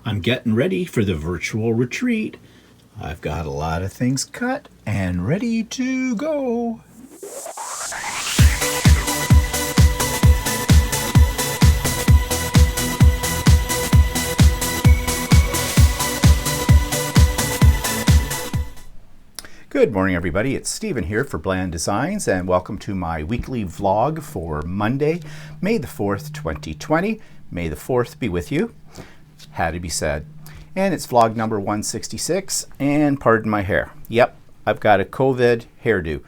I'm getting ready for the virtual retreat. I've got a lot of things cut and ready to go. Good morning, everybody. It's Stephen here for Bland Designs, and welcome to my weekly vlog for Monday, May the 4th, 2020. May the 4th be with you. Had to be said. And it's vlog number 166, and pardon my hair. Yep, I've got a COVID hairdo.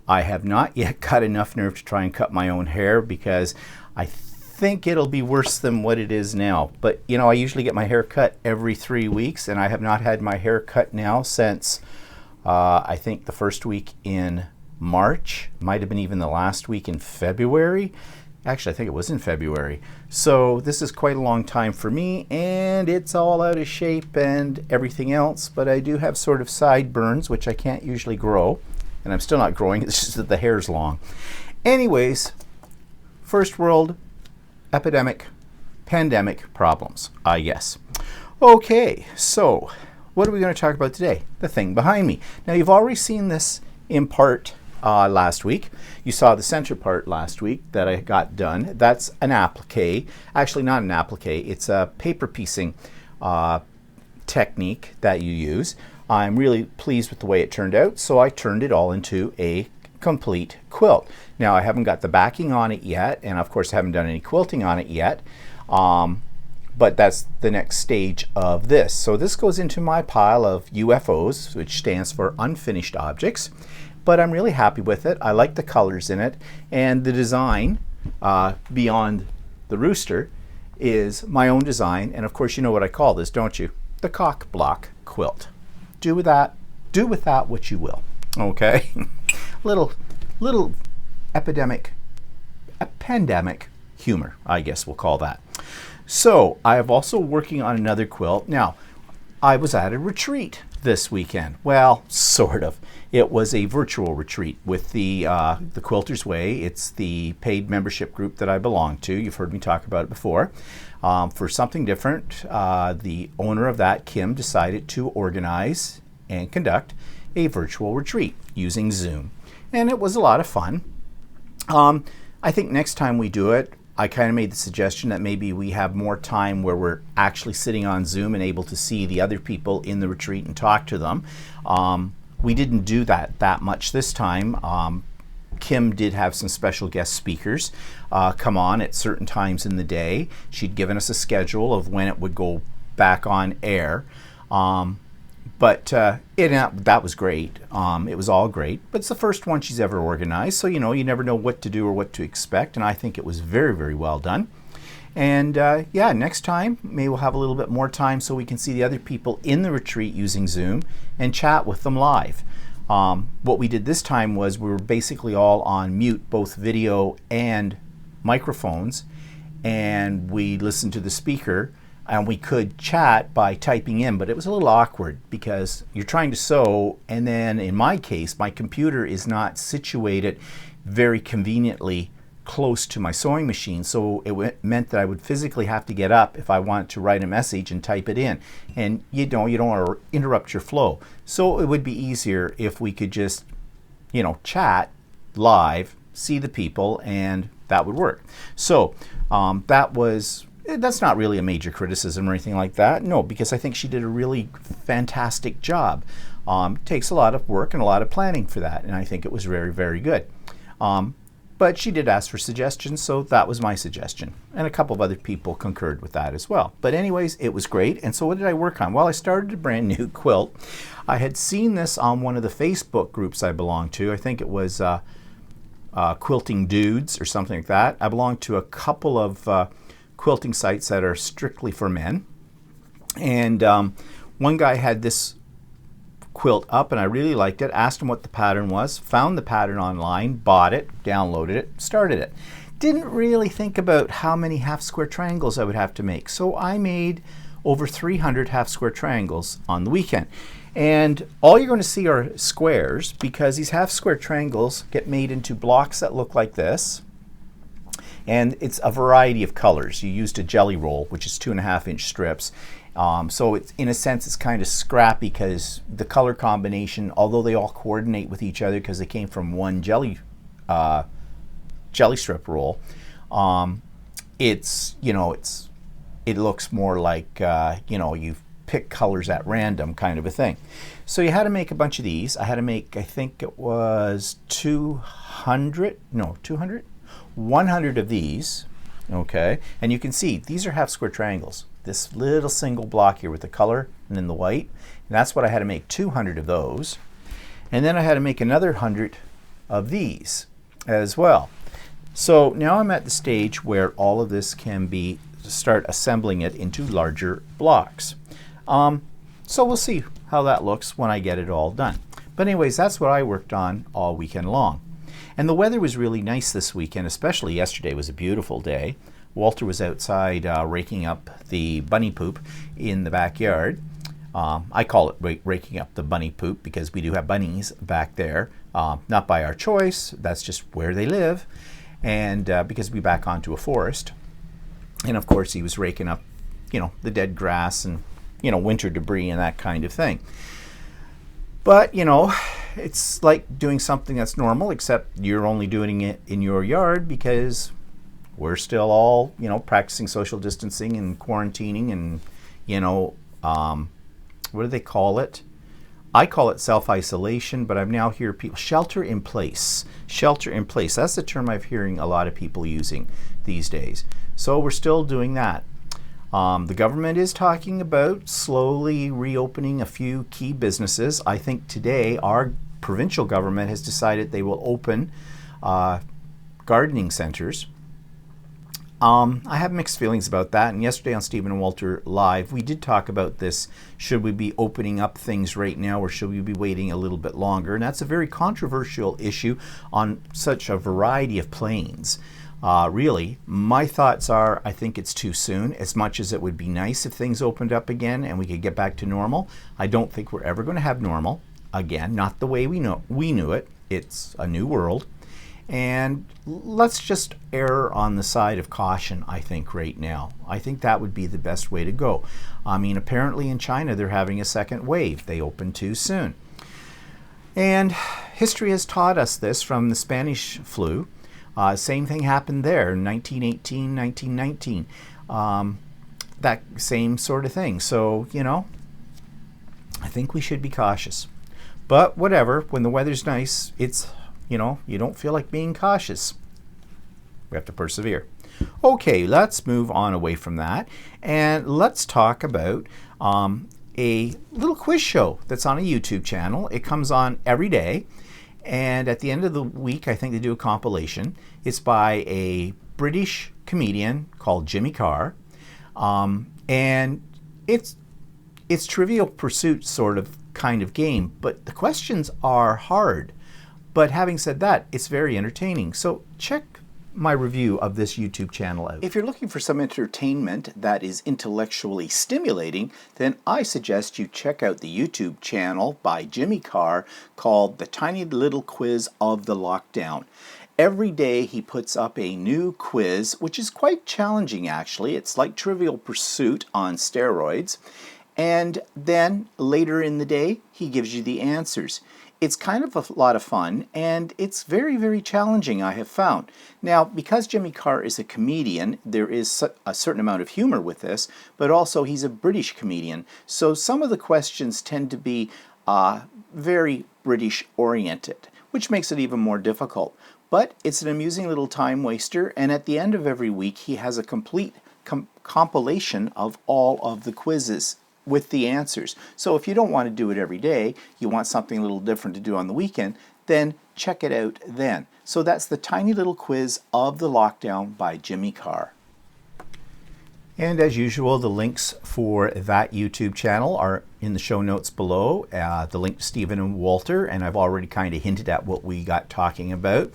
I have not yet got enough nerve to try and cut my own hair because I think it'll be worse than what it is now. But, you know, I usually get my hair cut every 3 weeks, and I have not had my hair cut now since I think the first week in March, might have been even the last week in February. Actually, I think it was in February. So this is quite a long time for me, and it's all out of shape and everything else, but I do have sort of sideburns, which I can't usually grow, and I'm still not growing, it's just that the hair's long. Anyways, first world pandemic problems, I guess. Okay, so what are we going to talk about today? The thing behind me. Now, you've already seen this in part last week. You saw the center part last week that I got done. That's an applique. Actually, not an applique. It's a paper piecing technique that you use. I'm really pleased with the way it turned out, so I turned it all into a complete quilt. Now, I haven't got the backing on it yet, and of course, I haven't done any quilting on it yet. But that's the next stage of this. So this goes into my pile of UFOs, which stands for unfinished objects. But I'm really happy with it. I like the colors in it. And the design beyond the rooster is my own design. And of course, you know what I call this, don't you? The cock block quilt. Do with that what you will. Okay? little pandemic humor, I guess we'll call that. So I am also working on another quilt. Now, I was at a retreat this weekend. Well, sort of. It was a virtual retreat with the Quilters Way. It's the paid membership group that I belong to. You've heard me talk about it before. For something different, the owner of that, Kim, decided to organize and conduct a virtual retreat using Zoom. And it was a lot of fun. I think next time we do it, I kind of made the suggestion that maybe we have more time where we're actually sitting on Zoom and able to see the other people in the retreat and talk to them. We didn't do that much this time. Kim did have some special guest speakers come on at certain times in the day. She'd given us a schedule of when it would go back on air. But that was great. It was all great. But it's the first one she's ever organized, so you know, you never know what to do or what to expect. And I think it was very, very well done. And yeah, next time, maybe we'll have a little bit more time so we can see the other people in the retreat using Zoom and chat with them live. What we did this time was we were basically all on mute, both video and microphones, and we listened to the speaker. And we could chat by typing in, but it was a little awkward because you're trying to sew, and then in my case, my computer is not situated very conveniently close to my sewing machine, so it meant that I would physically have to get up if I wanted to write a message and type it in. And you don't want to interrupt your flow. So it would be easier if we could just, you know, chat live, see the people, and that would work. So that's not really a major criticism or anything like that. No, because I think she did a really fantastic job. It takes a lot of work and a lot of planning for that, and I think it was very, very good. But she did ask for suggestions, so that was my suggestion. And a couple of other people concurred with that as well. But anyways, it was great. And so what did I work on? Well, I started a brand new quilt. I had seen this on one of the Facebook groups I belong to. I think it was Quilting Dudes or something like that. I belong to a couple of quilting sites that are strictly for men, and one guy had this quilt up and I really liked it, asked him what the pattern was, found the pattern online, bought it, downloaded it, started it. Didn't really think about how many half square triangles I would have to make, so I made over 300 half square triangles on the weekend. And all you're going to see are squares because these half square triangles get made into blocks that look like this. And it's a variety of colors. You used a jelly roll, which is 2.5-inch strips. So it's, in a sense, it's kind of scrappy because the color combination, although they all coordinate with each other because they came from one jelly strip roll, it's, you know, it looks more like, you know, you've picked colors at random kind of a thing. So you had to make a bunch of these. I had to make, I think it was 100 of these. Okay, and you can see these are half square triangles. This little single block here with the color and then the white, and that's what I had to make 200 of those. And then I had to make another 100 of these as well. So now I'm at the stage where all of this can be, start assembling it into larger blocks. So we'll see how that looks when I get it all done. But anyways, that's what I worked on all weekend long. And the weather was really nice this weekend, especially yesterday was a beautiful day. Walter was outside raking up the bunny poop in the backyard. I call it raking up the bunny poop because we do have bunnies back there. Not by our choice, that's just where they live. And because we back onto a forest. And of course he was raking up, you know, the dead grass and, you know, winter debris and that kind of thing. But, you know, it's like doing something that's normal, except you're only doing it in your yard because we're still all, you know, practicing social distancing and quarantining and, you know, what do they call it? I call it self-isolation, but I've now hear people, shelter in place. Shelter in place, that's the term I'm hearing a lot of people using these days. So we're still doing that. The government is talking about slowly reopening a few key businesses. I think today our provincial government has decided they will open gardening centers. I have mixed feelings about that, and yesterday on Stephen and Walter Live we did talk about this. Should we be opening up things right now or should we be waiting a little bit longer? And that's a very controversial issue on such a variety of planes. Really, my thoughts are I think it's too soon. As much as it would be nice if things opened up again and we could get back to normal, I don't think we're ever going to have normal again, not the way we knew it. It's a new world. And let's just err on the side of caution, I think, right now. I think that would be the best way to go. I mean, apparently in China they're having a second wave. They opened too soon. And history has taught us this from the Spanish flu. Same thing happened there in 1918, 1919. That same sort of thing. So, you know, I think we should be cautious. But whatever, when the weather's nice, it's, you know, you don't feel like being cautious. We have to persevere. Okay, let's move on away from that. And let's talk about a little quiz show that's on a YouTube channel. It comes on every day. And at the end of the week, I think they do a compilation. It's by a British comedian called Jimmy Carr. And it's Trivial Pursuit sort of kind of game, but the questions are hard. But having said that, it's very entertaining. So check my review of this YouTube channel out. If you're looking for some entertainment that is intellectually stimulating, then I suggest you check out the YouTube channel by Jimmy Carr called The Tiny Little Quiz of the Lockdown. Every day he puts up a new quiz, which is quite challenging actually. It's like Trivial Pursuit on steroids. And then later in the day, he gives you the answers. It's kind of a lot of fun, and it's very, very challenging, I have found. Now, because Jimmy Carr is a comedian, there is a certain amount of humor with this, but also he's a British comedian. So some of the questions tend to be very British-oriented, which makes it even more difficult. But it's an amusing little time waster, and at the end of every week, he has a complete compilation of all of the quizzes with the answers. So if you don't want to do it every day, you want something a little different to do on the weekend, then check it out then. So that's The Tiny Little Quiz of the Lockdown by Jimmy Carr. And as usual, the links for that YouTube channel are in the show notes below. The link to Stephen and Walter, and I've already kind of hinted at what we got talking about.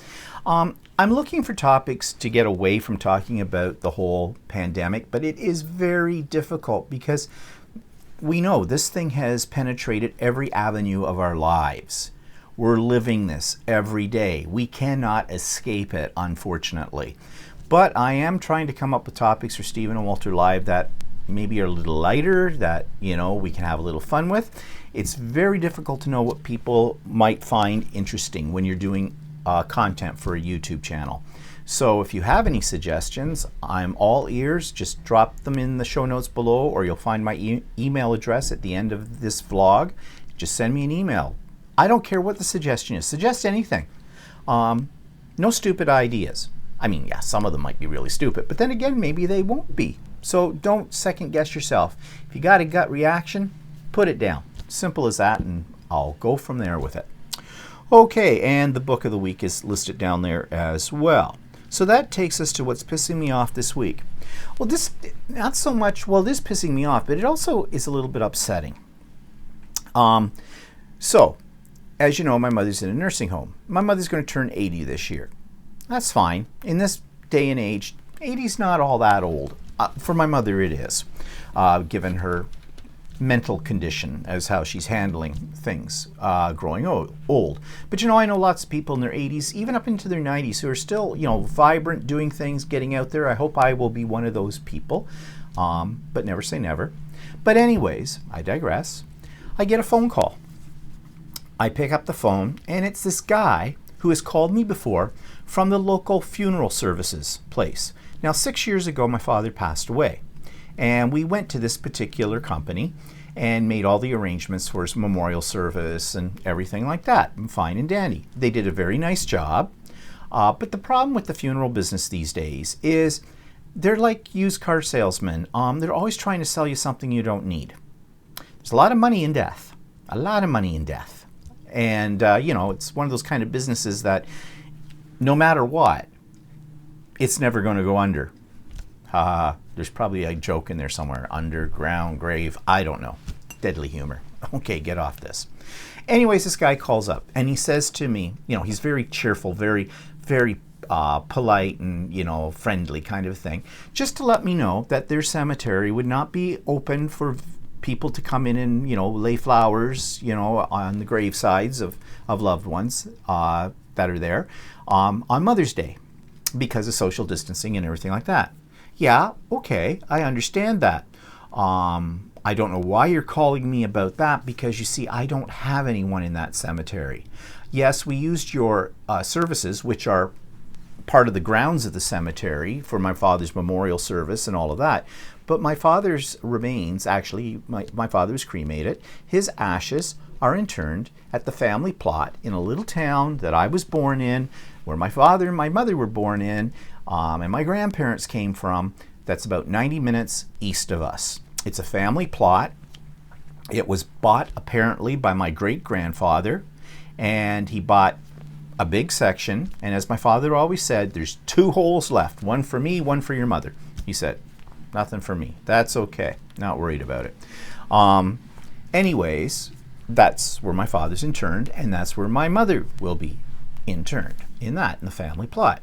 I'm looking for topics to get away from talking about the whole pandemic, but it is very difficult because we know this thing has penetrated every avenue of our lives. We're living this every day. We cannot escape it, unfortunately. But I am trying to come up with topics for Stephen and Walter Live that maybe are a little lighter, that, you know, we can have a little fun with. It's very difficult to know what people might find interesting when you're doing content for a YouTube channel. So if you have any suggestions, I'm all ears. Just drop them in the show notes below, or you'll find my email address at the end of this vlog. Just send me an email. I don't care what the suggestion is. Suggest anything. No stupid ideas. I mean, yeah, some of them might be really stupid, but then again, maybe they won't be. So don't second guess yourself. If you got a gut reaction, put it down. Simple as that, and I'll go from there with it. Okay, and the book of the week is listed down there as well. So that takes us to what's pissing me off this week. Well, this, not so much, well, this pissing me off, but it also is a little bit upsetting. So, as you know, my mother's in a nursing home. My mother's going to turn 80 this year. That's fine. In this day and age, 80's not all that old. For my mother, it is, given her mental condition as how she's handling things growing old. But you know, I know lots of people in their 80s, even up into their 90s, who are still, you know, vibrant, doing things, getting out there. I hope I will be one of those people, but never say never. But anyways, I digress. I get a phone call. I pick up the phone, and it's this guy who has called me before from the local funeral services place. Now, 6 years ago, my father passed away, and we went to this particular company and made all the arrangements for his memorial service and everything like that. Fine and dandy. They did a very nice job, but the problem with the funeral business these days is they're like used car salesmen. They're always trying to sell you something you don't need. There's a lot of money in death, a lot of money in death. And, you know, it's one of those kind of businesses that no matter what, it's never going to go under. There's probably a joke in there somewhere. Underground grave. I don't know. Deadly humor. Okay, get off this. Anyways, this guy calls up and he says to me, you know, he's very cheerful, very, very polite and, you know, friendly kind of thing, just to let me know that their cemetery would not be open for people to come in and, you know, lay flowers, you know, on the grave sides of loved ones that are there on Mother's Day because of social distancing and everything like that. Yeah, okay, I understand that. I don't know why you're calling me about that, because you see, I don't have anyone in that cemetery. Yes, we used your services, which are part of the grounds of the cemetery for my father's memorial service and all of that. But my father's remains, actually, my father was cremated. His ashes are interned at the family plot in a little town that I was born in, where my father and my mother were born in, and my grandparents came from. That's about 90 minutes east of us. It's a family plot. It was bought apparently by my great-grandfather, and he bought a big section, and as my father always said, there's 2 holes left, one for me, one for your mother. He said, nothing for me. That's okay. Not worried about it. Anyways, that's where my father's interned, and that's where my mother will be interned, in the family plot.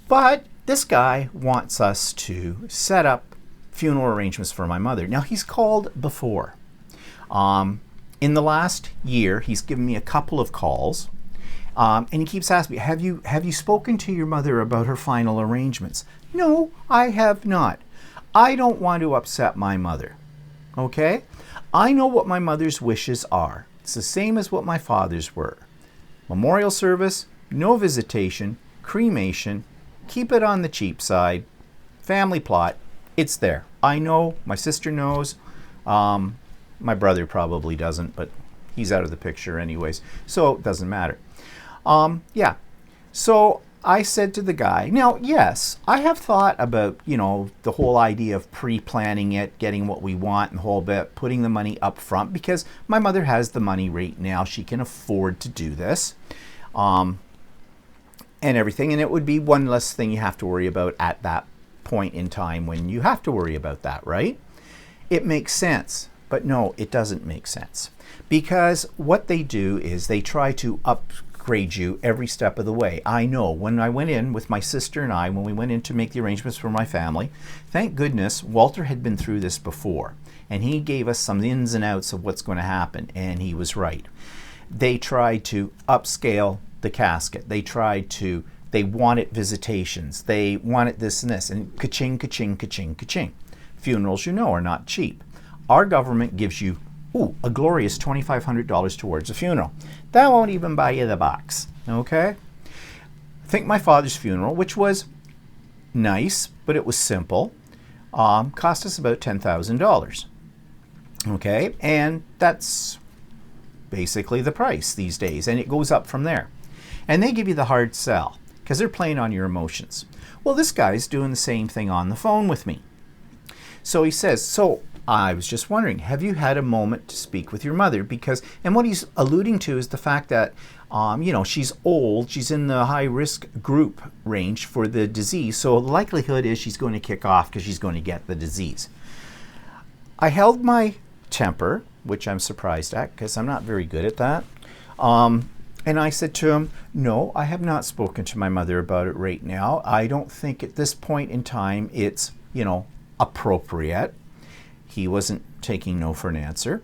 But this guy wants us to set up funeral arrangements for my mother. Now, he's called before. In the last year, he's given me a couple of calls, and he keeps asking me, have you spoken to your mother about her final arrangements? No, I have not. I don't want to upset my mother, okay? I know what my mother's wishes are. It's the same as what my father's were. Memorial service, no visitation, cremation, keep it on the cheap side, family plot, it's there. I know, my sister knows, my brother probably doesn't, but he's out of the picture anyways, so it doesn't matter. Yeah, so I said to the guy, now, yes, I have thought about, you know, the whole idea of pre-planning it, getting what we want and the whole bit, putting the money up front, because my mother has the money right now. She can afford to do this, and everything, and it would be one less thing you have to worry about at that point in time when you have to worry about that, right? It makes sense, but no, it doesn't make sense, because what they do is they try to upgrade you every step of the way. I know when I went in with my sister and I, when we went in to make the arrangements for my family, thank goodness Walter had been through this before, and he gave us some ins and outs of what's going to happen, and he was right. They tried to upscale the casket. They tried to They wanted visitations. They wanted this and this. And ka-ching, ka-ching, ka-ching, ka-ching. Funerals, you know, are not cheap. Our government gives you, a glorious $2,500 towards a funeral. That won't even buy you the box, okay? Think my father's funeral, which was nice, but it was simple, cost us about $10,000, okay? And that's basically the price these days, and it goes up from there. And they give you the hard sell because they're playing on your emotions. Well, this guy's doing the same thing on the phone with me. So he says, so I was just wondering, have you had a moment to speak with your mother? Because, and what he's alluding to is the fact that, you know, she's old, she's in the high risk group range for the disease. So the likelihood is she's going to kick off because she's going to get the disease. I held my temper, which I'm surprised at because I'm not very good at that. And I said to him, no, I have not spoken to my mother about it right now. I don't think at this point in time it's, you know, appropriate. He wasn't taking no for an answer.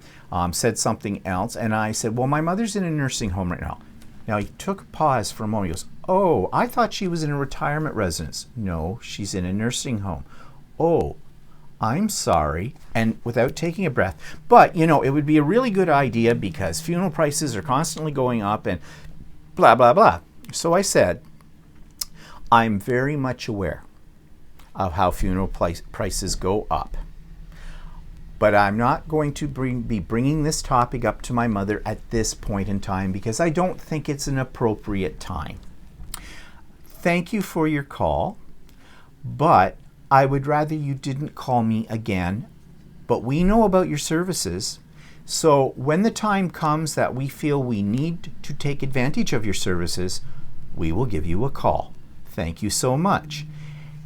Said something else. And I said, well, my mother's in a nursing home right now. Now he took a pause for a moment. He goes, oh, I thought she was in a retirement residence. No, she's in a nursing home. Oh, I'm sorry. And without taking a breath. But, you know, it would be a really good idea because funeral prices are constantly going up and blah, blah, blah. So I said, I'm very much aware of how funeral prices go up. But I'm not going to be bringing this topic up to my mother at this point in time because I don't think it's an appropriate time. Thank you for your call, but I would rather you didn't call me again, but we know about your services. So when the time comes that we feel we need to take advantage of your services, we will give you a call. Thank you so much.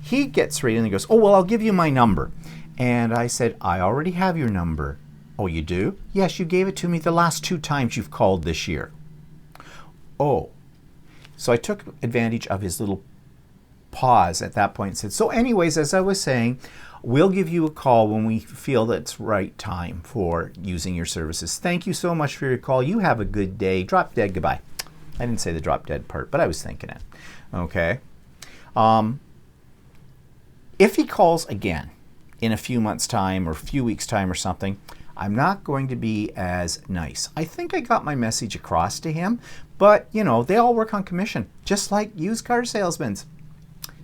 He gets right in and goes, oh, well, I'll give you my number. And I said, I already have your number. Oh, you do? Yes, you gave it to me the last 2 times you've called this year. Oh. So I took advantage of his little pause at that point and said, so anyways, as I was saying, we'll give you a call when we feel that it's right time for using your services. Thank you so much for your call. You have a good day. Drop dead goodbye. I didn't say the drop dead part, but I was thinking it. Okay. If he calls again in a few months' time or a few weeks' time or something, I'm not going to be as nice. I think I got my message across to him, but you know, they all work on commission, just like used car salesmen.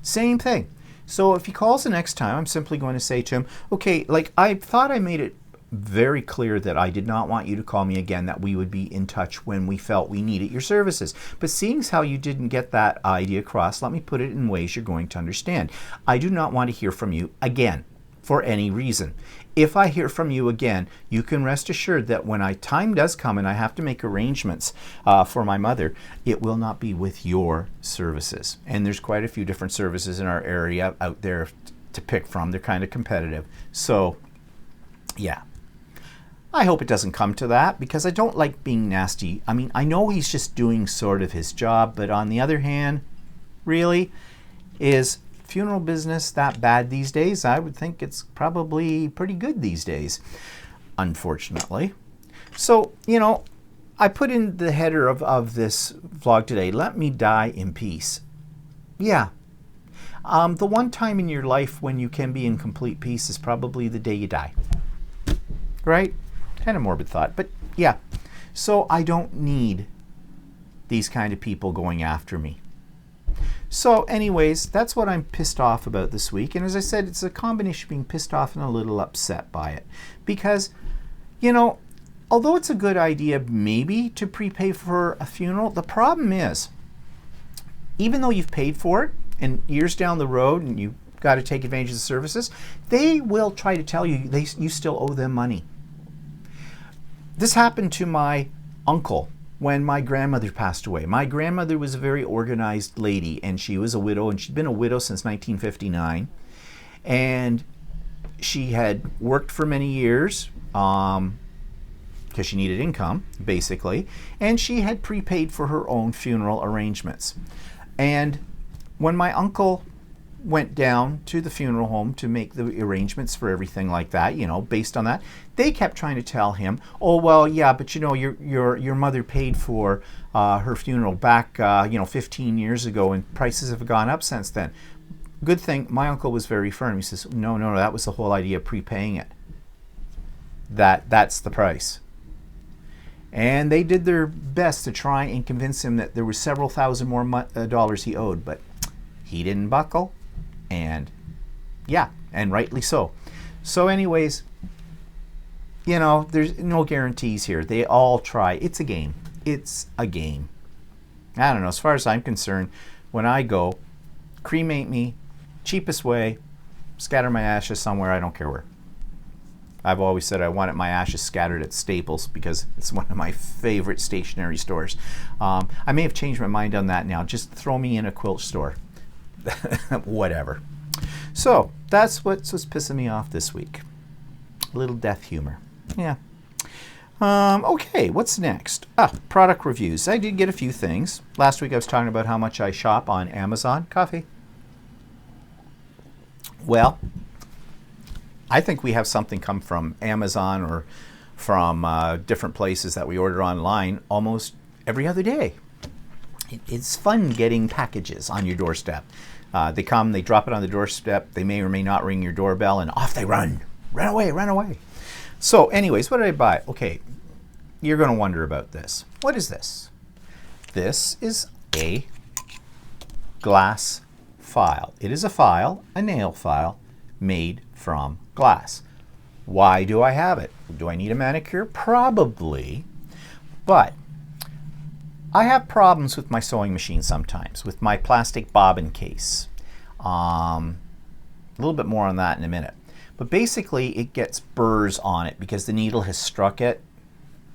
Same thing. So if he calls the next time, I'm simply going to say to him, okay, like I thought I made it very clear that I did not want you to call me again, that we would be in touch when we felt we needed your services. But seeing as how you didn't get that idea across, let me put it in ways you're going to understand. I do not want to hear from you again for any reason. If I hear from you again, you can rest assured that when time does come and I have to make arrangements for my mother, it will not be with your services. And there's quite a few different services in our area out there to pick from. They're kind of competitive. So, yeah. I hope it doesn't come to that because I don't like being nasty. I mean, I know he's just doing sort of his job, but on the other hand, really, is funeral business that bad these days? I would think it's probably pretty good these days, unfortunately. So, you know, I put in the header of this vlog today, let me die in peace. Yeah. The one time in your life when you can be in complete peace is probably the day you die. Right? Kind of morbid thought, but yeah. So I don't need these kind of people going after me. So anyways, that's what I'm pissed off about this week. And as I said, it's a combination of being pissed off and a little upset by it. Because, you know, although it's a good idea maybe to prepay for a funeral, the problem is, even though you've paid for it and years down the road and you've got to take advantage of the services, they will try to tell you you still owe them money. This happened to my uncle when my grandmother passed away. My grandmother was a very organized lady, and she was a widow, and she'd been a widow since 1959. And she had worked for many years because she needed income, basically, and she had prepaid for her own funeral arrangements. And when my uncle went down to the funeral home to make the arrangements for everything like that, you know, based on that. They kept trying to tell him, oh, well, yeah, but you know, your mother paid for her funeral back, 15 years ago, and prices have gone up since then. Good thing my uncle was very firm. He says, no, that was the whole idea of prepaying it. That's the price. And they did their best to try and convince him that there were several thousand more dollars he owed, but he didn't buckle. And yeah, and rightly so. So anyways, you know, there's no guarantees here. They all try. It's a game. It's a game. I don't know. As far as I'm concerned, when I go, cremate me, cheapest way, scatter my ashes somewhere, I don't care where. I've always said I wanted my ashes scattered at Staples because it's one of my favorite stationery stores. I may have changed my mind on that now. Just throw me in a quilt store. Whatever. So that's what's pissing me off this week. A little death humor. Yeah. Okay, what's next? Product reviews. I did get a few things. Last week I was talking about how much I shop on Amazon. Coffee. Well, I think we have something come from Amazon or from different places that we order online almost every other day. It's fun getting packages on your doorstep. They come, they drop it on the doorstep, they may or may not ring your doorbell, and off they run. Run away. So anyways, what did I buy? Okay, you're going to wonder about this. What is this? This is a glass file. It is a file, a nail file, made from glass. Why do I have it? Do I need a manicure? Probably, but I have problems with my sewing machine sometimes, with my plastic bobbin case. A little bit more on that in a minute. But basically it gets burrs on it because the needle has struck it,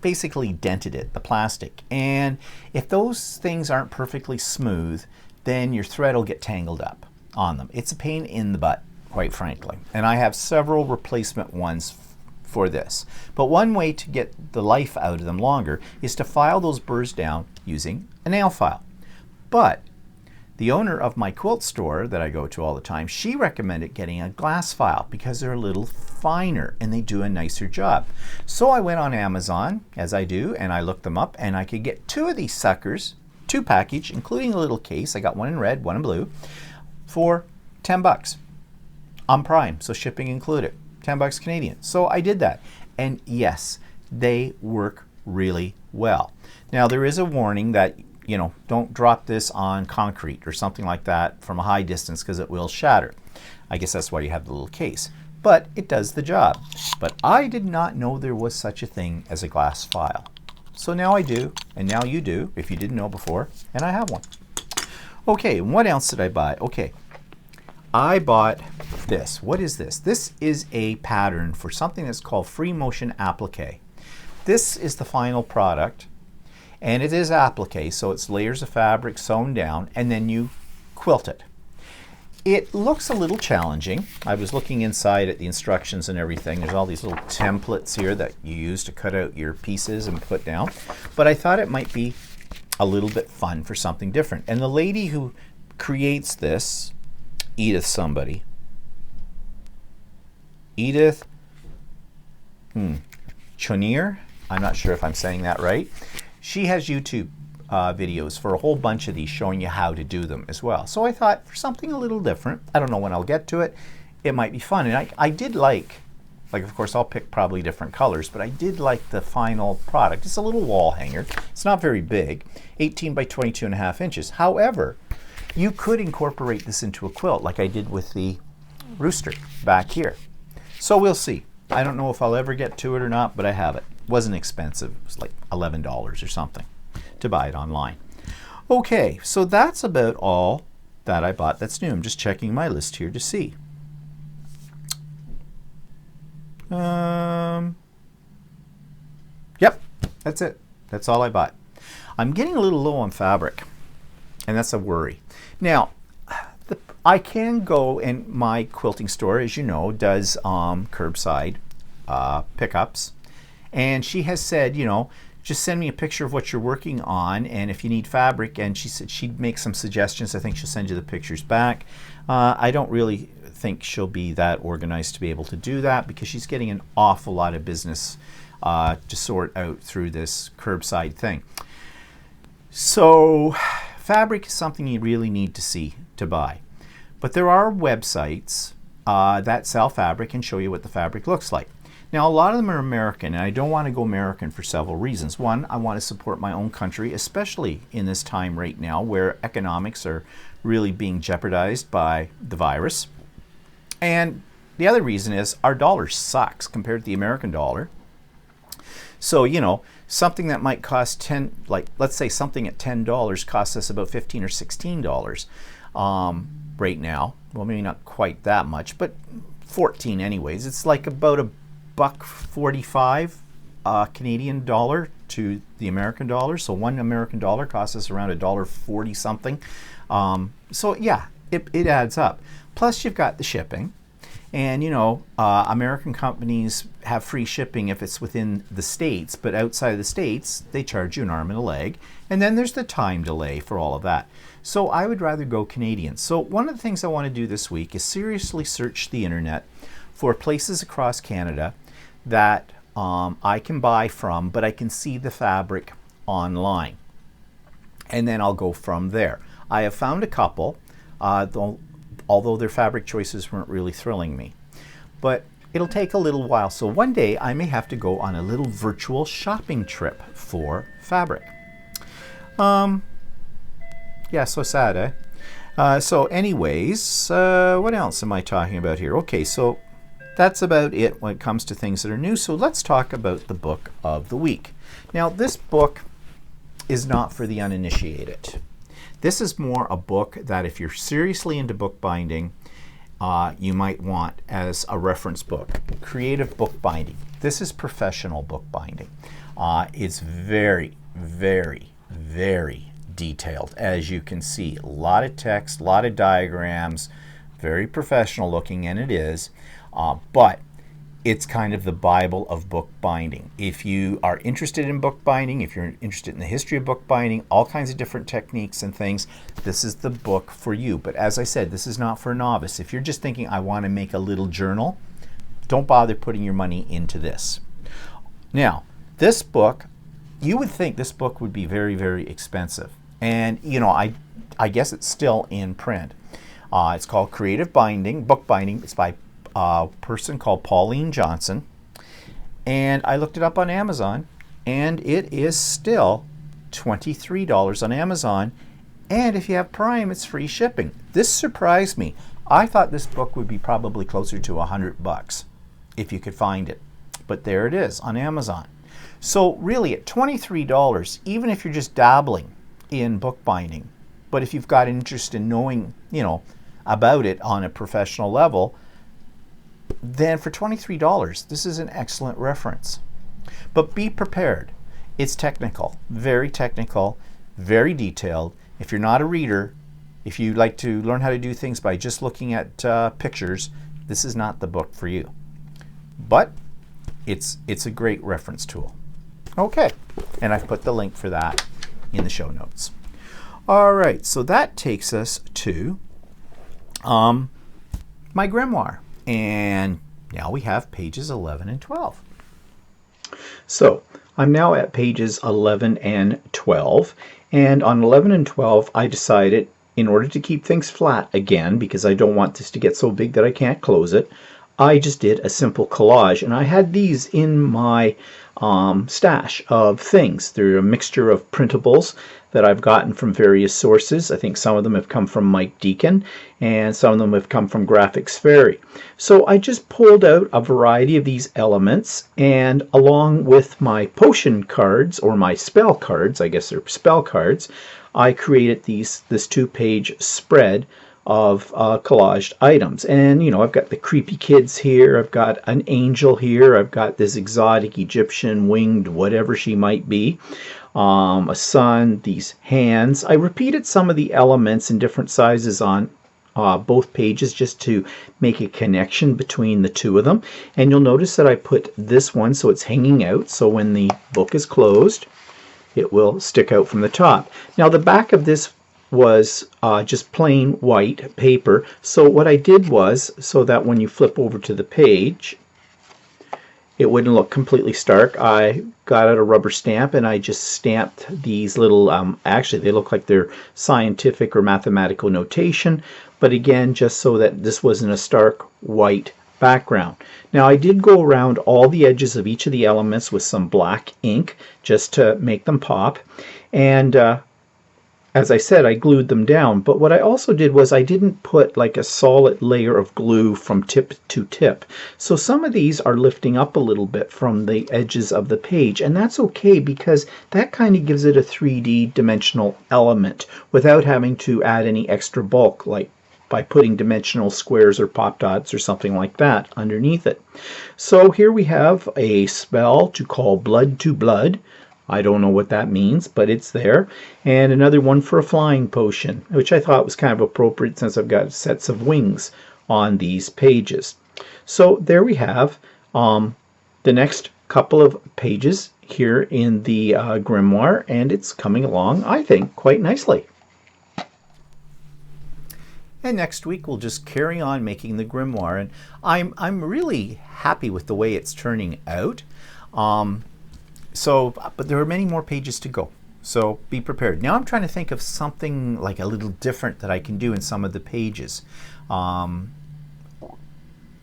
basically dented it, the plastic. And if those things aren't perfectly smooth, then your thread will get tangled up on them. It's a pain in the butt, quite frankly. And I have several replacement ones for this. But one way to get the life out of them longer is to file those burrs down using a nail file. But the owner of my quilt store that I go to all the time, she recommended getting a glass file because they're a little finer and they do a nicer job. So I went on Amazon, as I do, and I looked them up, and I could get 2 of these suckers, 2 package, including a little case. I got one in red, one in blue, for $10 on Prime, so shipping included. $10 Canadian. So I did that. And yes, they work really well. Now there is a warning that, you know, don't drop this on concrete or something like that from a high distance because it will shatter. I guess that's why you have the little case. But it does the job. But I did not know there was such a thing as a glass file. So now I do, and now you do, if you didn't know before, and I have one. Okay, what else did I buy? Okay, I bought this. What is this? This is a pattern for something that's called free motion applique. This is the final product, and it is applique, so it's layers of fabric sewn down, and then you quilt it. It looks a little challenging. I was looking inside at the instructions and everything. There's all these little templates here that you use to cut out your pieces and put down, but I thought it might be a little bit fun for something different. And the lady who creates this, Edith somebody. Edith Chonier. I'm not sure if I'm saying that right. She has YouTube videos for a whole bunch of these showing you how to do them as well. So I thought for something a little different, I don't know when I'll get to it, it might be fun. And I did like of course I'll pick probably different colors, but I did like the final product. It's a little wall hanger. It's not very big, 18 by 22.5 inches. However, you could incorporate this into a quilt like I did with the rooster back here. So we'll see. I don't know if I'll ever get to it or not, but I have it. It wasn't expensive. It was like $11 or something to buy it online. Okay, so that's about all that I bought that's new. I'm just checking my list here to see. Yep, that's it. That's all I bought. I'm getting a little low on fabric, and that's a worry. Now, I can go, and my quilting store, as you know, does curbside pickups. And she has said, you know, just send me a picture of what you're working on, and if you need fabric, and she said she'd make some suggestions. I think she'll send you the pictures back. I don't really think she'll be that organized to be able to do that, because she's getting an awful lot of business to sort out through this curbside thing. So fabric is something you really need to see to buy. But there are websites that sell fabric and show you what the fabric looks like. Now, a lot of them are American, and I don't want to go American for several reasons. One, I want to support my own country, especially in this time right now where economics are really being jeopardized by the virus. And the other reason is our dollar sucks compared to the American dollar. So, you know, something that might cost let's say something at $10 costs us about $15 or $16 right now. Well, maybe not quite that much, but 14 anyways. It's like about $1.45 Canadian dollar to the American dollar. So one American dollar costs us around $1.40 something. So yeah, it adds up. Plus you've got the shipping. And, you know, American companies have free shipping if it's within the States, but outside of the States, they charge you an arm and a leg. And then there's the time delay for all of that. So I would rather go Canadian. So one of the things I want to do this week is seriously search the internet for places across Canada that I can buy from, but I can see the fabric online. And then I'll go from there. I have found a couple, although their fabric choices weren't really thrilling me. But it'll take a little while, so one day I may have to go on a little virtual shopping trip for fabric. Yeah, so sad, eh? So anyways, what else am I talking about here? Okay, so that's about it when it comes to things that are new. So let's talk about the book of the week. Now, this book is not for the uninitiated. This is more a book that if you're seriously into bookbinding, you might want as a reference book. Creative Bookbinding. This is professional bookbinding. It's very, very, very detailed. As you can see, a lot of text, a lot of diagrams, very professional looking, and it is. But it's kind of the Bible of bookbinding. If you are interested in bookbinding, if you're interested in the history of bookbinding, all kinds of different techniques and things, this is the book for you. But as I said, this is not for a novice. If you're just thinking, I want to make a little journal, don't bother putting your money into this. Now, this book, you would think this book would be very, very expensive. And, you know, I guess it's still in print. It's called Creative Bookbinding. It's by a person called Pauline Johnson, and I looked it up on Amazon, and it is still $23 on Amazon, and if you have Prime, it's free shipping. This surprised me. I thought this book would be probably closer to $100 if you could find it, but there it is on Amazon. So really, at $23, even if you're just dabbling in bookbinding, but if you've got an interest in knowing, you know, about it on a professional level, then for $23, this is an excellent reference. But be prepared. It's technical, very detailed. If you're not a reader, if you like to learn how to do things by just looking at pictures, this is not the book for you. But it's a great reference tool. Okay, and I've put the link for that in the show notes. All right, so that takes us to my grimoire. And now we have pages 11 and 12. So I'm now at pages 11 and 12. And on 11 and 12, I decided, in order to keep things flat again, because I don't want this to get so big that I can't close it, I just did a simple collage. And I had these in my stash of things. They're a mixture of printables that I've gotten from various sources. I think some of them have come from Mike Deacon, and some of them have come from Graphics Fairy. So I just pulled out a variety of these elements, and along with my potion cards, or my spell cards, I guess they're spell cards, I created this 2-page spread of collaged items. And, you know, I've got the creepy kids here, I've got an angel here, I've got this exotic Egyptian winged whatever she might be, a sun, these hands. I repeated some of the elements in different sizes on both pages just to make a connection between the two of them. And you'll notice that I put this one so it's hanging out, so when the book is closed it will stick out from the top. Now the back of this was just plain white paper, so what I did was, so that when you flip over to the page it wouldn't look completely stark, I got out a rubber stamp and I just stamped these little, actually they look like they're scientific or mathematical notation, but again just so that this wasn't a stark white background. Now I did go around all the edges of each of the elements with some black ink just to make them pop, and as I said, I glued them down, but what I also did was I didn't put like a solid layer of glue from tip to tip. So some of these are lifting up a little bit from the edges of the page, and that's okay because that kind of gives it a 3D dimensional element without having to add any extra bulk, like by putting dimensional squares or pop dots or something like that underneath it. So here we have a spell to call blood to blood. I don't know what that means, but it's there. And another one for a flying potion, which I thought was kind of appropriate since I've got sets of wings on these pages. So there we have the next couple of pages here in the Grimoire, and it's coming along, I think, quite nicely. And next week we'll just carry on making the Grimoire, and I'm really happy with the way it's turning out. But there are many more pages to go, so be prepared. Now I'm trying to think of something like a little different that I can do in some of the pages.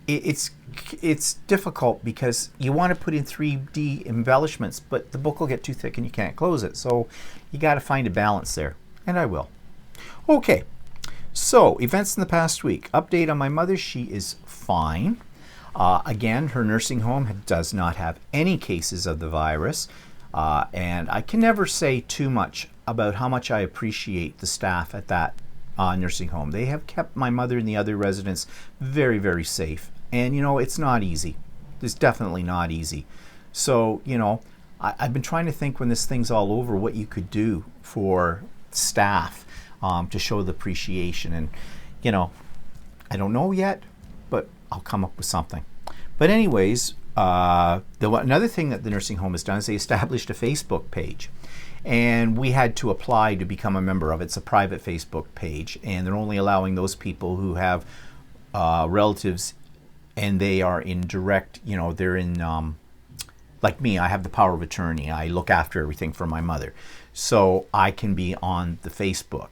It's difficult because you want to put in 3D embellishments, but the book will get too thick and you can't close it, so you got to find a balance there, and I will. Okay, so events in the past week. Update on my mother, she is fine. Again, her nursing home does not have any cases of the virus, and I can never say too much about how much I appreciate the staff at that nursing home. They have kept my mother and the other residents very, very safe, and you know, it's not easy. It's definitely not easy. So, you know, I've been trying to think when this thing's all over what you could do for staff to show the appreciation, and you know, I don't know yet, but I'll come up with something. But anyways, another thing that the nursing home has done is they established a Facebook page, and we had to apply to become a member of it. It's a private Facebook page, and they're only allowing those people who have relatives and they are in direct, you know, they're in like me, I have the power of attorney. I look after everything for my mother, so I can be on the Facebook.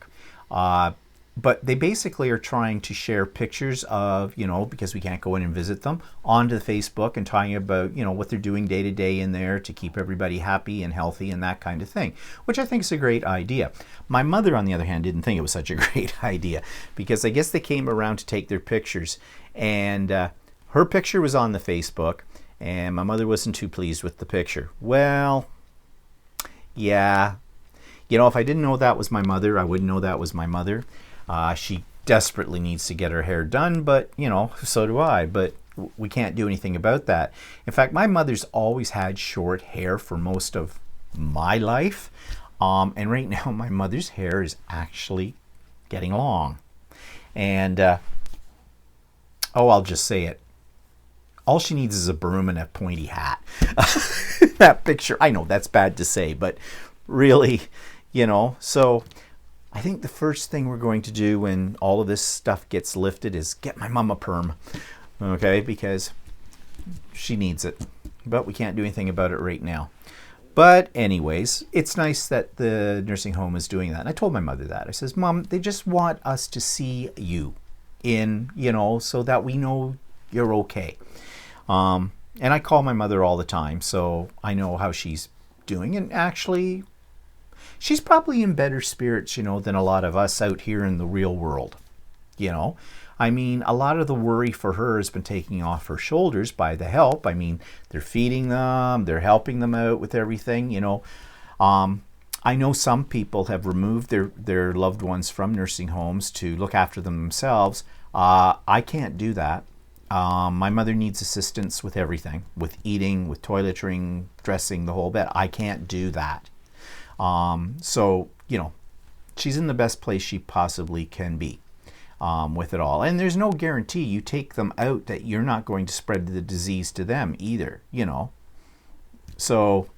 But they basically are trying to share pictures of, you know, because we can't go in and visit them, onto the Facebook and talking about, you know, what they're doing day to day in there to keep everybody happy and healthy and that kind of thing, which I think is a great idea. My mother, on the other hand, didn't think it was such a great idea because I guess they came around to take their pictures, and her picture was on the Facebook, and my mother wasn't too pleased with the picture. Well, yeah, you know, if I didn't know that was my mother, I wouldn't know that was my mother. She desperately needs to get her hair done, but, you know, so do I. But we can't do anything about that. In fact, my mother's always had short hair for most of my life. And right now, my mother's hair is actually getting long. And, I'll just say it. All she needs is a broom and a pointy hat. That picture, I know that's bad to say, but really, you know, so I think the first thing we're going to do when all of this stuff gets lifted is get my mom a perm, okay, because she needs it, but we can't do anything about it right now. But anyways, it's nice that the nursing home is doing that. And I told my mother that. I says, Mom, they just want us to see you in, you know, so that we know you're okay. And I call my mother all the time, so I know how she's doing, and actually she's probably in better spirits, you know, than a lot of us out here in the real world. You know, I mean, a lot of the worry for her has been taking off her shoulders by the help. I mean, they're feeding them, they're helping them out with everything, you know. I know some people have removed their loved ones from nursing homes to look after them themselves. I can't do that. My mother needs assistance with everything, with eating, with toiletring, dressing, the whole bit. I can't do that. So, you know, she's in the best place she possibly can be. with it all. And there's no guarantee you take them out that you're not going to spread the disease to them either, you know. So,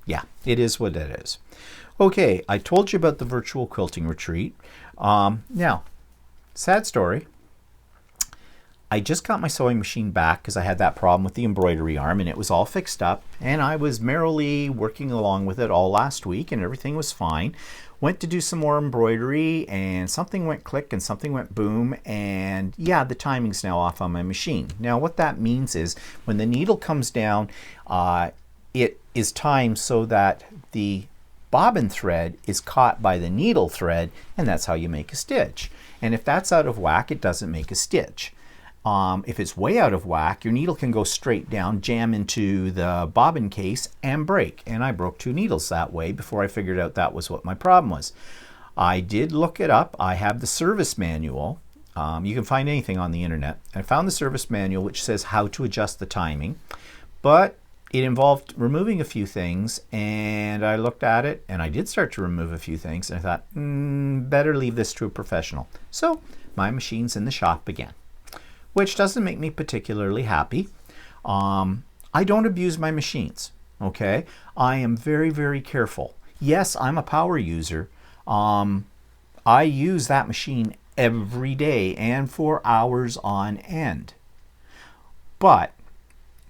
yeah, it is what it is. Okay, I told you about the virtual quilting retreat. Now, sad story. I just got my sewing machine back because I had that problem with the embroidery arm, and it was all fixed up, and I was merrily working along with it all last week, and everything was fine. Went to do some more embroidery, and something went click and something went boom, and yeah, the timing's now off on my machine. Now what that means is when the needle comes down, it is timed so that the bobbin thread is caught by the needle thread, and that's how you make a stitch. And if that's out of whack, it doesn't make a stitch. If it's way out of whack, your needle can go straight down, jam into the bobbin case, and break. And I broke 2 needles that way before I figured out that was what my problem was. I did look it up. I have the service manual. You can find anything on the internet. I found the service manual which says how to adjust the timing, but it involved removing a few things, and I looked at it and I did start to remove a few things, and I thought, better leave this to a professional. So my machine's in the shop again, which doesn't make me particularly happy. I don't abuse my machines, okay? I am very, very careful. Yes, I'm a power user. I use that machine every day and for hours on end. But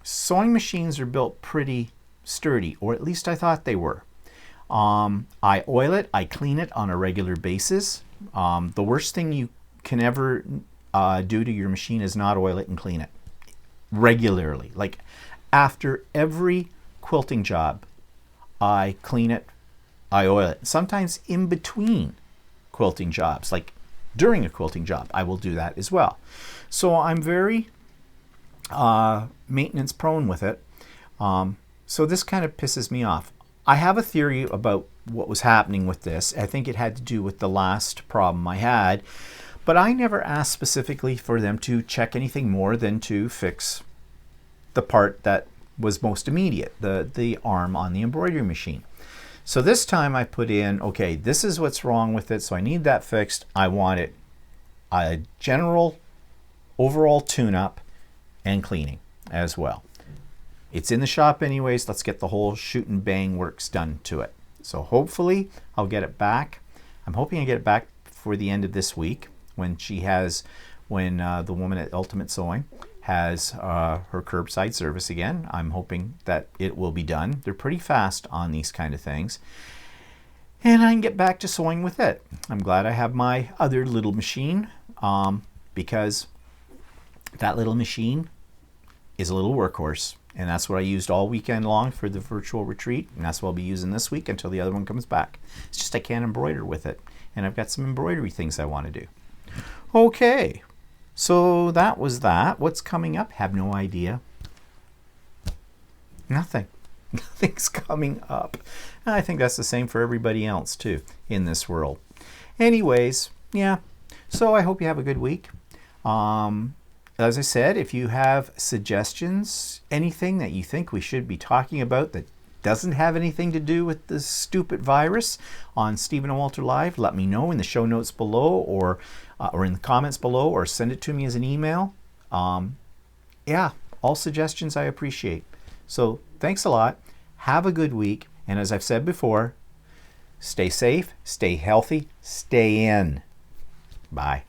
sewing machines are built pretty sturdy, or at least I thought they were. I oil it, I clean it on a regular basis. The worst thing you can ever do to your machine is not oil it and clean it regularly. Like after every quilting job, I clean it, I oil it. Sometimes in between quilting jobs, like during a quilting job, I will do that as well. So I'm very maintenance prone with it. So this kind of pisses me off. I have a theory about what was happening with this. I think it had to do with the last problem I had. But I never asked specifically for them to check anything more than to fix the part that was most immediate, the arm on the embroidery machine. So this time I put in, okay, this is what's wrong with it, so I need that fixed. I want it a general overall tune-up and cleaning as well. It's in the shop anyways. Let's get the whole shoot and bang works done to it. So hopefully I'll get it back. I'm hoping I get it back for the end of this week, when the woman at Ultimate Sewing has her curbside service again. I'm hoping that it will be done. They're pretty fast on these kind of things. And I can get back to sewing with it. I'm glad I have my other little machine, because that little machine is a little workhorse. And that's what I used all weekend long for the virtual retreat. And that's what I'll be using this week until the other one comes back. It's just I can't embroider with it. And I've got some embroidery things I want to do. Okay, so that was that. What's coming up? Have no idea. Nothing. Nothing's coming up. And I think that's the same for everybody else too in this world. Anyways, yeah. So I hope you have a good week. As I said, if you have suggestions, anything that you think we should be talking about that doesn't have anything to do with this stupid virus on Stephen and Walter Live, let me know in the show notes below, or in the comments below, or send it to me as an email. Yeah, all suggestions I appreciate. So thanks a lot. Have a good week. And as I've said before, stay safe, stay healthy, stay in. Bye.